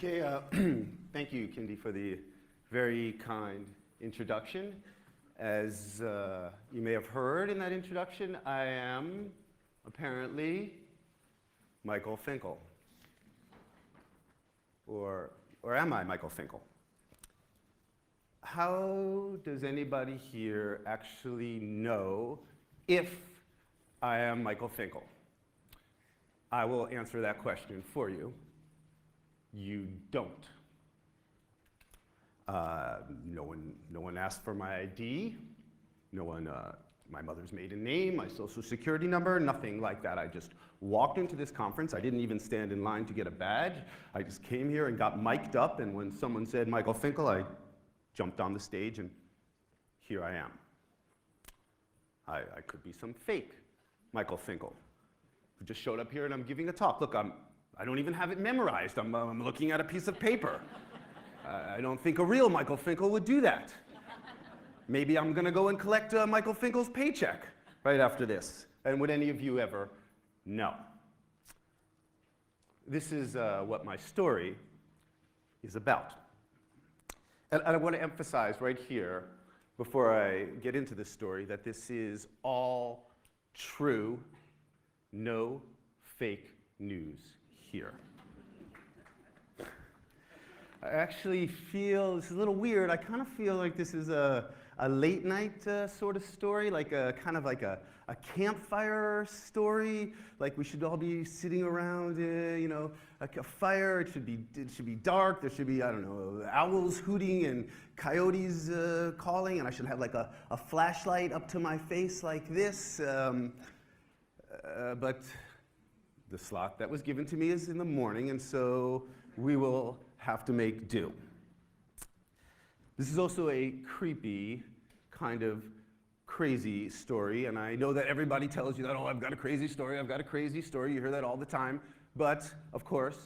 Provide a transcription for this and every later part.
Okay, thank you, Kindy, for the very kind introduction. As you may have heard in that introduction, I am apparently Michael Finkel. Or am I Michael Finkel? How does anybody here actually know if I am Michael Finkel? I will answer that question for you. You don't. No one asked for my ID. No one, my mother's maiden name, my social security number, nothing like that. I just walked into this conference. I didn't even stand in line to get a badge. I just came here and got mic'd up, and when someone said Michael Finkel, I jumped on the stage, and here I am. I could be some fake Michael Finkel who just showed up here and I'm giving a talk. Look, I don't even have it memorized. I'm looking at a piece of paper. I don't think a real Michael Finkel would do that. Maybe I'm going to go and collect Michael Finkel's paycheck right after this. And would any of you ever know? This is what my story is about. And I want to emphasize right here, before I get into this story, that this is all true, no fake news here. I actually feel, this is a little weird, I kind of feel like this is a late night sort of story, like a kind of like a campfire story, like we should all be sitting around, you know, like a fire. It should be dark. There should be, I don't know, owls hooting and coyotes calling, and I should have like a flashlight up to my face like this. But the slot that was given to me is in the morning, and so we will have to make do. This is also a creepy, kind of crazy story, and I know that everybody tells you that, oh, I've got a crazy story, I've got a crazy story. You hear that all the time. But, of course,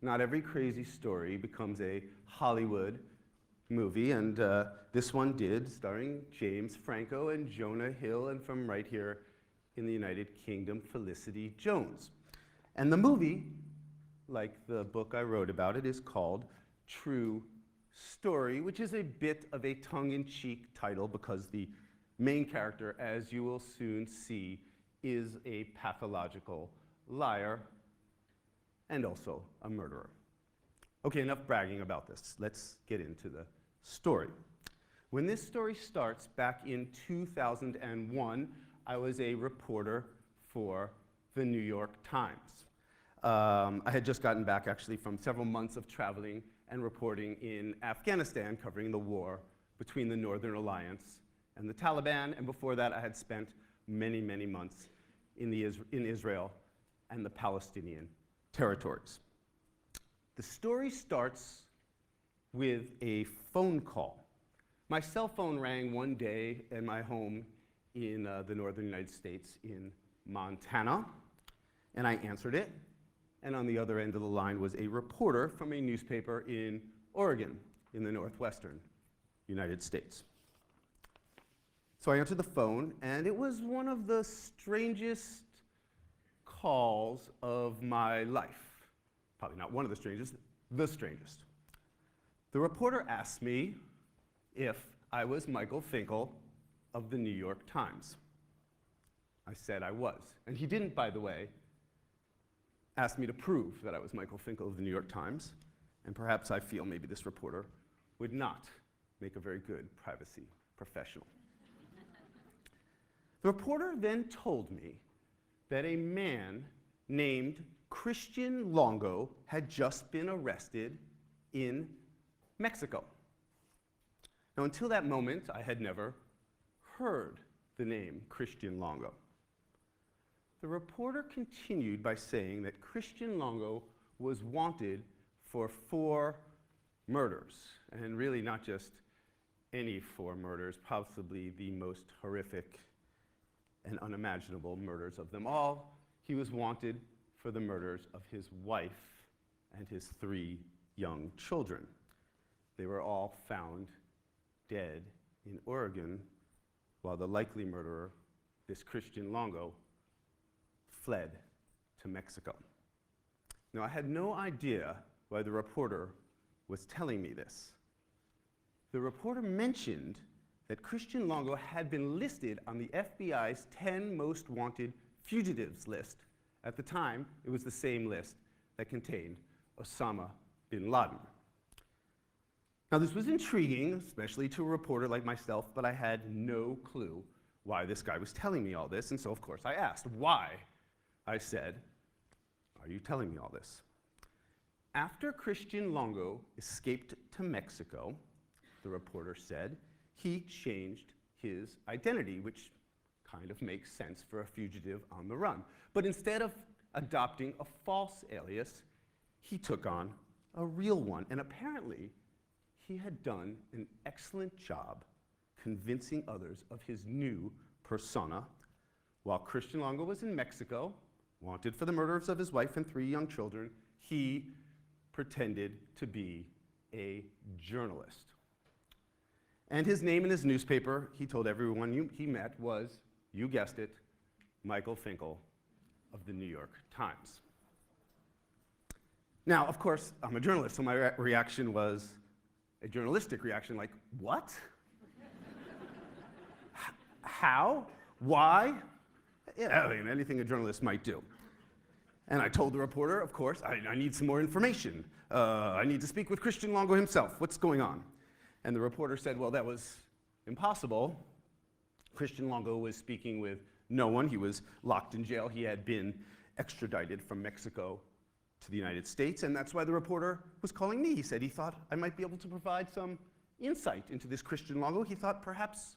not every crazy story becomes a Hollywood movie, and this one did, starring James Franco and Jonah Hill, and from right here in the United Kingdom, Felicity Jones. And the movie, like the book I wrote about it, is called True Story, which is a bit of a tongue-in-cheek title because the main character, as you will soon see, is a pathological liar and also a murderer. Okay, enough bragging about this. Let's get into the story. When this story starts back in 2001, I was a reporter for the New York Times. I had just gotten back actually from several months of traveling and reporting in Afghanistan, covering the war between the Northern Alliance and the Taliban, and before that I had spent many, many months in Israel and the Palestinian territories. The story starts with a phone call. My cell phone rang one day in my home in the northern United States in Montana, and I answered it. And on the other end of the line was a reporter from a newspaper in Oregon in the northwestern United States. So I answered the phone, and it was one of the strangest calls of my life. Probably not one of the strangest, the strangest. The reporter asked me if I was Michael Finkel of the New York Times. I said I was. And he didn't, by the way, ask me to prove that I was Michael Finkel of the New York Times, and perhaps I feel maybe this reporter would not make a very good privacy professional. The reporter then told me that a man named Christian Longo had just been arrested in Mexico. Now, until that moment, I had never heard the name Christian Longo. The reporter continued by saying that Christian Longo was wanted for 4 murders, and really not just any 4 murders, possibly the most horrific and unimaginable murders of them all. He was wanted for the murders of his wife and his 3 young children. They were all found dead in Oregon, while the likely murderer, this Christian Longo, fled to Mexico. Now, I had no idea why the reporter was telling me this. The reporter mentioned that Christian Longo had been listed on the FBI's 10 most wanted fugitives list. At the time, it was the same list that contained Osama bin Laden. Now, this was intriguing, especially to a reporter like myself, but I had no clue why this guy was telling me all this, and so of course I asked, why? I said, are you telling me all this? After Christian Longo escaped to Mexico, the reporter said, he changed his identity, which kind of makes sense for a fugitive on the run. But instead of adopting a false alias, he took on a real one, and apparently he had done an excellent job convincing others of his new persona. While Christian Longo was in Mexico, wanted for the murders of his wife and 3 young children, he pretended to be a journalist. And his name in his newspaper, he told everyone he met, was, you guessed it, Michael Finkel of the New York Times. Now, of course, I'm a journalist, so my reaction was a journalistic reaction, like, what? How? Why? Yeah, I mean, anything a journalist might do. And I told the reporter, of course, I need some more information. I need to speak with Christian Longo himself. What's going on? And the reporter said, well, that was impossible. Christian Longo was speaking with no one. He was locked in jail. He had been extradited from Mexico to the United States, and that's why the reporter was calling me. He said he thought I might be able to provide some insight into this Christian Longo. He thought perhaps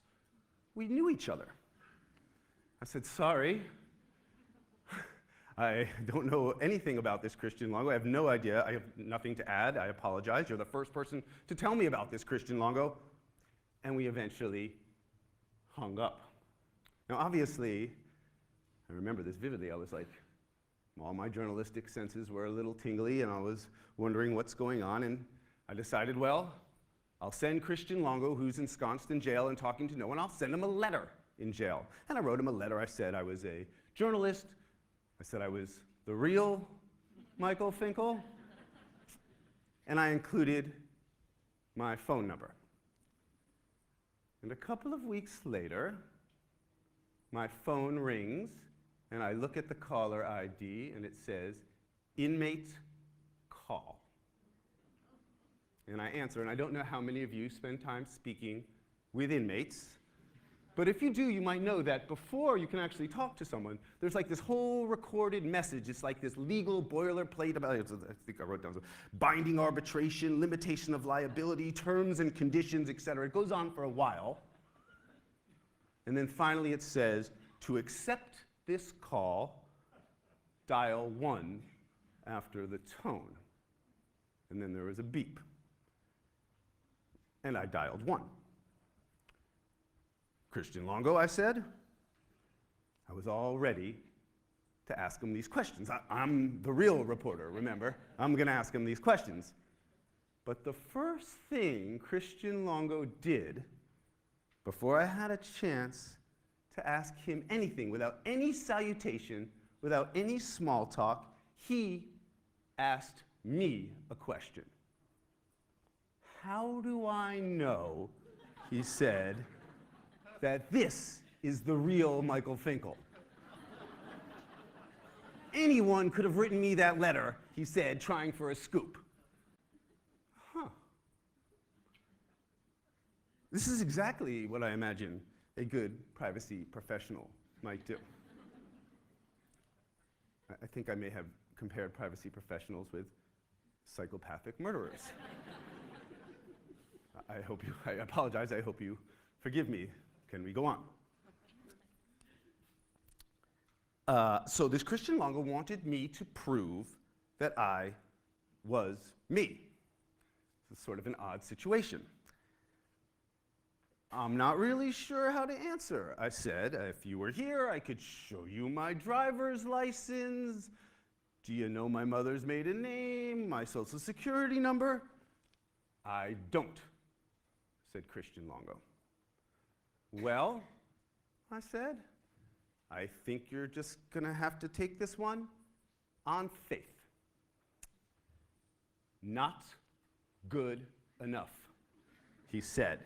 we knew each other. I said, sorry. I don't know anything about this Christian Longo. I have no idea. I have nothing to add. I apologize. You're the first person to tell me about this Christian Longo. And we eventually hung up. Now, obviously, I remember this vividly. I was like, all my journalistic senses were a little tingly, and I was wondering what's going on. And I decided, well, I'll send Christian Longo, who's ensconced in jail and talking to no one, I'll send him a letter in jail. And I wrote him a letter. I said I was a journalist. I said I was the real Michael Finkel. And I included my phone number. And a couple of weeks later, my phone rings, and I look at the caller ID, and it says, inmate call. And I answer, and I don't know how many of you spend time speaking with inmates, but if you do, you might know that before you can actually talk to someone, there's like this whole recorded message. It's like this legal boilerplate about, I think I wrote down, binding arbitration, limitation of liability, terms and conditions, et cetera. It goes on for a while. And then finally it says, to accept this call, dial 1 after the tone. And then there was a beep. And I dialed 1. Christian Longo, I said. I was all ready to ask him these questions. I'm the real reporter, remember? I'm going to ask him these questions. But the first thing Christian Longo did, before I had a chance to ask him anything, without any salutation, without any small talk, he asked me a question. How do I know, he said, that this is the real Michael Finkel? Anyone could have written me that letter, he said, trying for a scoop. Huh. This is exactly what I imagine a good privacy professional might do. I think I may have compared privacy professionals with psychopathic murderers. I apologize, I hope you forgive me. Can we go on? So this Christian Longo wanted me to prove that I was me. It's sort of an odd situation. I'm not really sure how to answer, I said. If you were here, I could show you my driver's license. Do you know my mother's maiden name, my social security number? I don't, said Christian Longo. Well, I said, I think you're just going to have to take this one on faith. Not good enough, he said.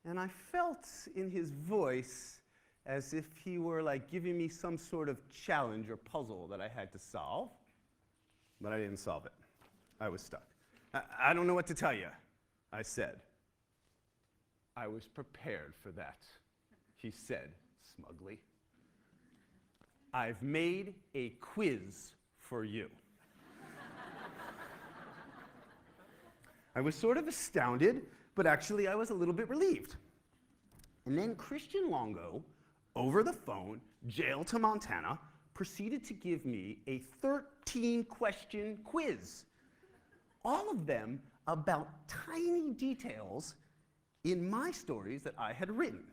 And I felt in his voice as if he were like giving me some sort of challenge or puzzle that I had to solve, but I didn't solve it. I was stuck. I don't know what to tell you, I said. I was prepared for that, he said smugly. I've made a quiz for you. I was sort of astounded, but actually I was a little bit relieved. And then Christian Longo, over the phone, jail to Montana, proceeded to give me a 13-question quiz. All of them about tiny details in my stories that I had written.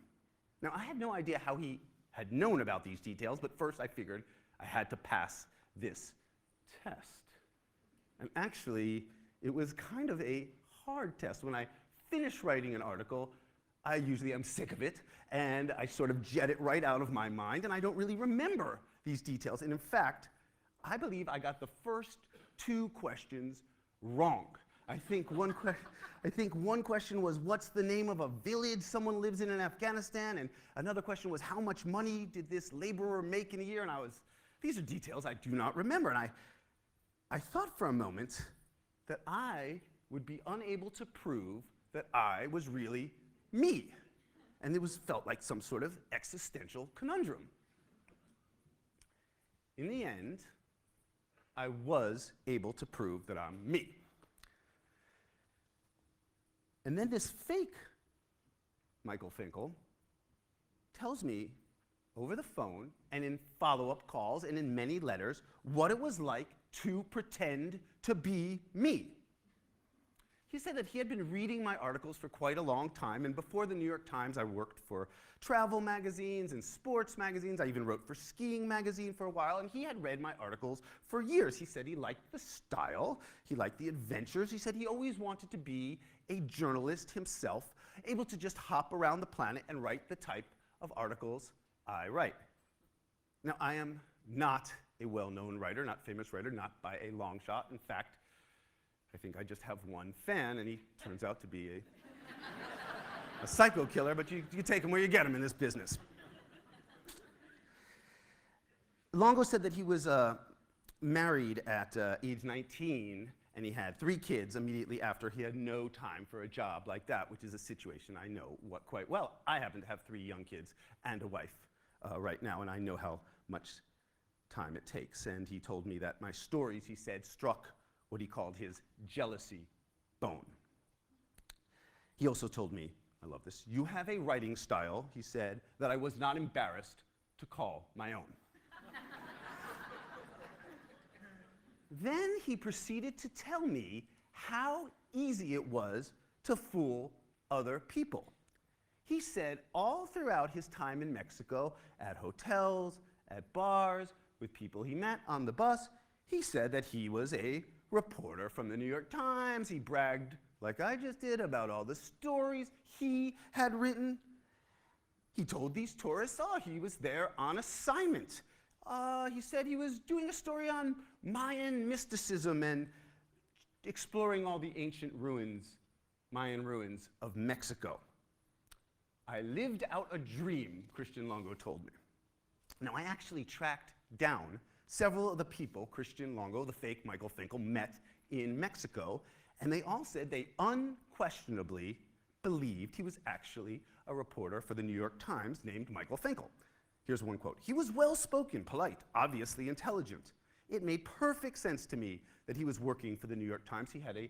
Now, I had no idea how he had known about these details, but first I figured I had to pass this test. And actually, it was kind of a hard test. When I finish writing an article, I usually am sick of it, and I sort of jet it right out of my mind, and I don't really remember these details. And in fact, I believe I got the first 2 questions wrong. I think one question was, what's the name of a village someone lives in Afghanistan? And another question was, how much money did this laborer make in a year? And these are details I do not remember. And I thought for a moment that I would be unable to prove that I was really me. And it felt like some sort of existential conundrum. In the end, I was able to prove that I'm me. And then this fake Michael Finkel tells me over the phone and in follow-up calls and in many letters what it was like to pretend to be me. He said that he had been reading my articles for quite a long time, and before the New York Times, I worked for travel magazines and sports magazines. I even wrote for Skiing magazine for a while, and he had read my articles for years. He said he liked the style, he liked the adventures. He said he always wanted to be a journalist himself, able to just hop around the planet and write the type of articles I write. Now, I am not a well-known writer, not famous writer, not by a long shot. In fact, I think I just have one fan, and he turns out to be a psycho killer, but you take him where you get him in this business. Longo said that he was married at age 19, and he had 3 kids immediately after. He had no time for a job like that, which is a situation I know quite well. I happen to have 3 young kids and a wife right now, and I know how much time it takes. And he told me that my stories, he said, struck what he called his jealousy bone. He also told me, I love this, you have a writing style, he said, that I was not embarrassed to call my own. Then he proceeded to tell me how easy it was to fool other people. He said all throughout his time in Mexico, at hotels, at bars, with people he met on the bus, he said that he was a reporter from the New York Times. He bragged, like I just did, about all the stories he had written. He told these tourists, he was there on assignment. He said he was doing a story on Mayan mysticism and exploring all the ancient ruins, Mayan ruins of Mexico. I lived out a dream, Christian Longo told me. Now, I actually tracked down several of the people Christian Longo, the fake Michael Finkel, met in Mexico, and they all said they unquestionably believed he was actually a reporter for the New York Times named Michael Finkel. Here's one quote. He was well-spoken, polite, obviously intelligent. It made perfect sense to me that he was working for the New York Times. He had a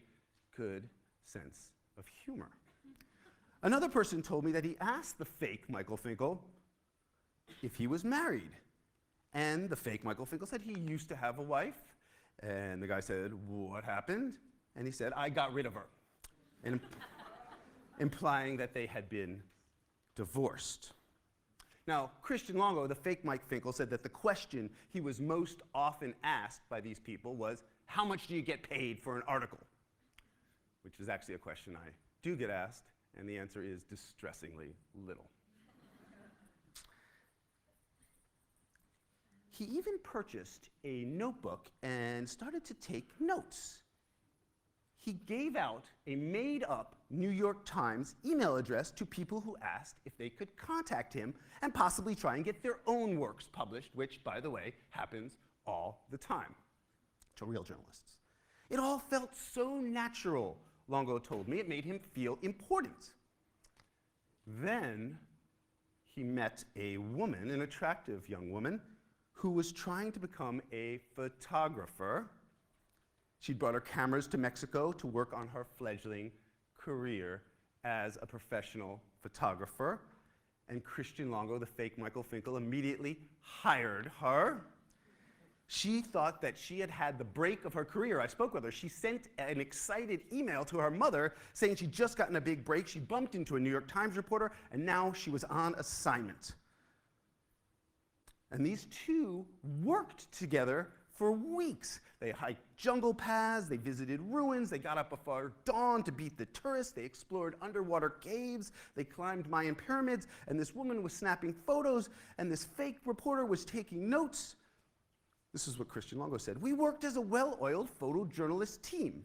good sense of humor. Another person told me that he asked the fake Michael Finkel if he was married. And the fake Michael Finkel said he used to have a wife. And the guy said, what happened? And he said, I got rid of her. And implying that they had been divorced. Now, Christian Longo, the fake Mike Finkel, said that the question he was most often asked by these people was, how much do you get paid for an article? Which is actually a question I do get asked, and the answer is distressingly little. He even purchased a notebook and started to take notes. he gave out a made-up New York Times email address to people who asked if they could contact him and possibly try and get their own works published, which, by the way, happens all the time to real journalists. It all felt so natural, Longo told me. It made him feel important. Then he met a woman, an attractive young woman, who was trying to become a photographer. She'd brought her cameras to Mexico to work on her fledgling career as a professional photographer. And Christian Longo, the fake Michael Finkel, immediately hired her. She thought that she had had the break of her career. I spoke with her. She sent an excited email to her mother saying she'd just gotten a big break. She bumped into a New York Times reporter, and now she was on assignment. And these two worked together for weeks. They hiked jungle paths, they visited ruins, they got up before dawn to beat the tourists, they explored underwater caves, they climbed Mayan pyramids, and this woman was snapping photos, and this fake reporter was taking notes. This is what Christian Longo said. We worked as a well-oiled photojournalist team.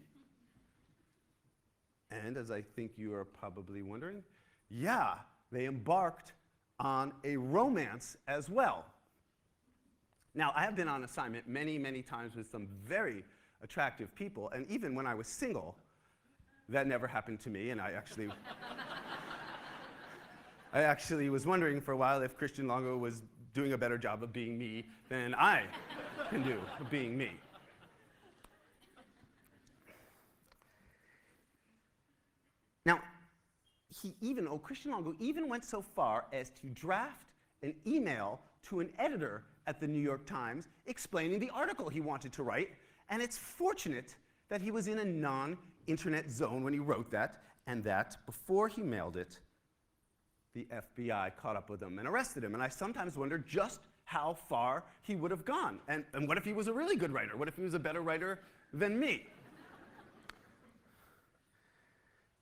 And as I think you are probably wondering, yeah, they embarked on a romance as well. Now, I have been on assignment many, many times with some very attractive people, and even when I was single, that never happened to me, and I actually was wondering for a while if Christian Longo was doing a better job of being me than I can do of being me. Now, Christian Longo even went so far as to draft an email to an editor at the New York Times explaining the article he wanted to write, and it's fortunate that he was in a non-internet zone when he wrote that, and that before he mailed it, the FBI caught up with him and arrested him. And I sometimes wonder just how far he would have gone. And what if he was a really good writer? What if he was a better writer than me?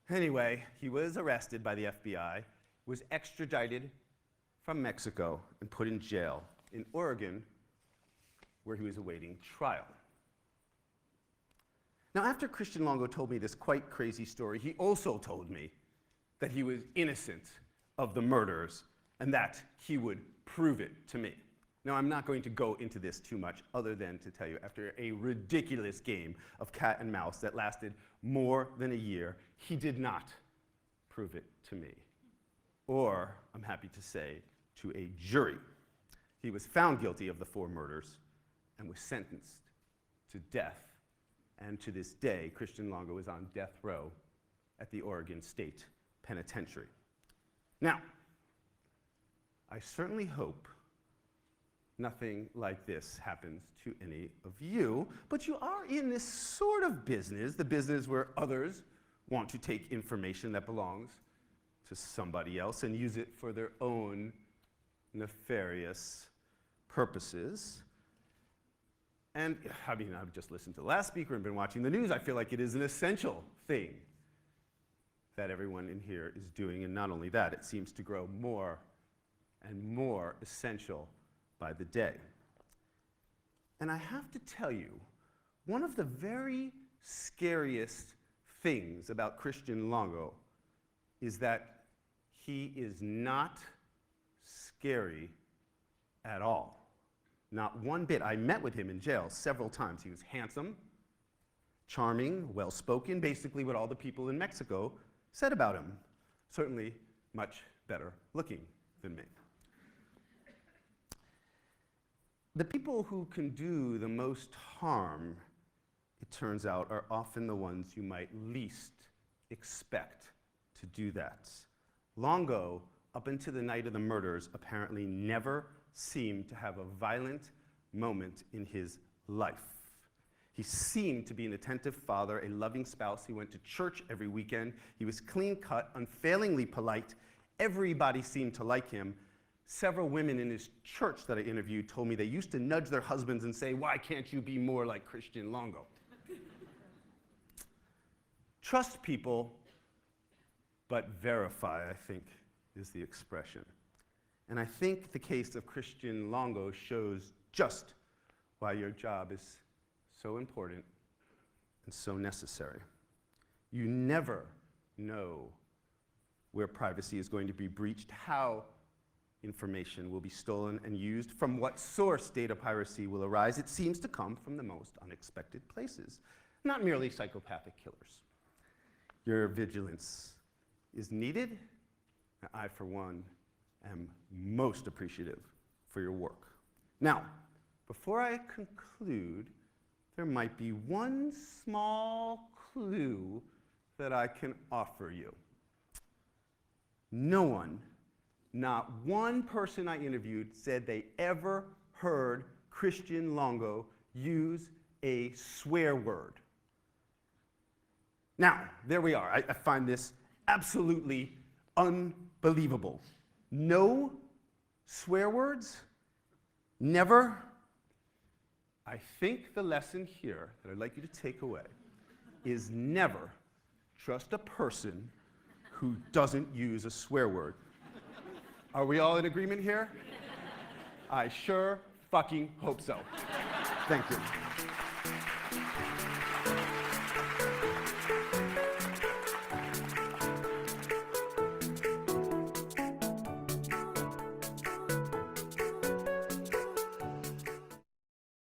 Anyway, he was arrested by the FBI, was extradited from Mexico, and put in jail in Oregon, where he was awaiting trial. Now, after Christian Longo told me this quite crazy story, he also told me that he was innocent of the murders and that he would prove it to me. Now, I'm not going to go into this too much other than to tell you, after a ridiculous game of cat and mouse that lasted more than a year, he did not prove it to me. Or, I'm happy to say, to a jury. He was found guilty of the 4 murders and was sentenced to death. And to this day, Christian Longo is on death row at the Oregon State Penitentiary. Now, I certainly hope nothing like this happens to any of you, but you are in this sort of business, the business where others want to take information that belongs to somebody else and use it for their own nefarious purposes. And I mean, I've just listened to the last speaker and been watching the news. I feel like it is an essential thing that everyone in here is doing. And not only that, it seems to grow more and more essential by the day. And I have to tell you, one of the very scariest things about Christian Longo is that he is not scary at all. Not one bit. I met with him in jail several times. He was handsome, charming, well-spoken, basically what all the people in Mexico said about him. Certainly much better looking than me. The people who can do the most harm, it turns out, are often the ones you might least expect to do that. Longo, up until the night of the murders, apparently never seemed to have a violent moment in his life. He seemed to be an attentive father, a loving spouse. He went to church every weekend. He was clean-cut, unfailingly polite. Everybody seemed to like him. Several women in his church that I interviewed told me they used to nudge their husbands and say, "Why can't you be more like Christian Longo?" Trust people, but verify, I think, is the expression. And I think the case of Christian Longo shows just why your job is so important and so necessary. You never know where privacy is going to be breached, how information will be stolen and used, from what source data piracy will arise. It seems to come from the most unexpected places, not merely psychopathic killers. Your vigilance is needed. I, for one, am most appreciative for your work. Now, before I conclude, there might be one small clue that I can offer you. No one, not one person I interviewed, said they ever heard Christian Longo use a swear word. Now, there we are. I find this absolutely unbelievable. No swear words? Never? I think the lesson here that I'd like you to take away is never trust a person who doesn't use a swear word. Are we all in agreement here? I sure fucking hope so. Thank you.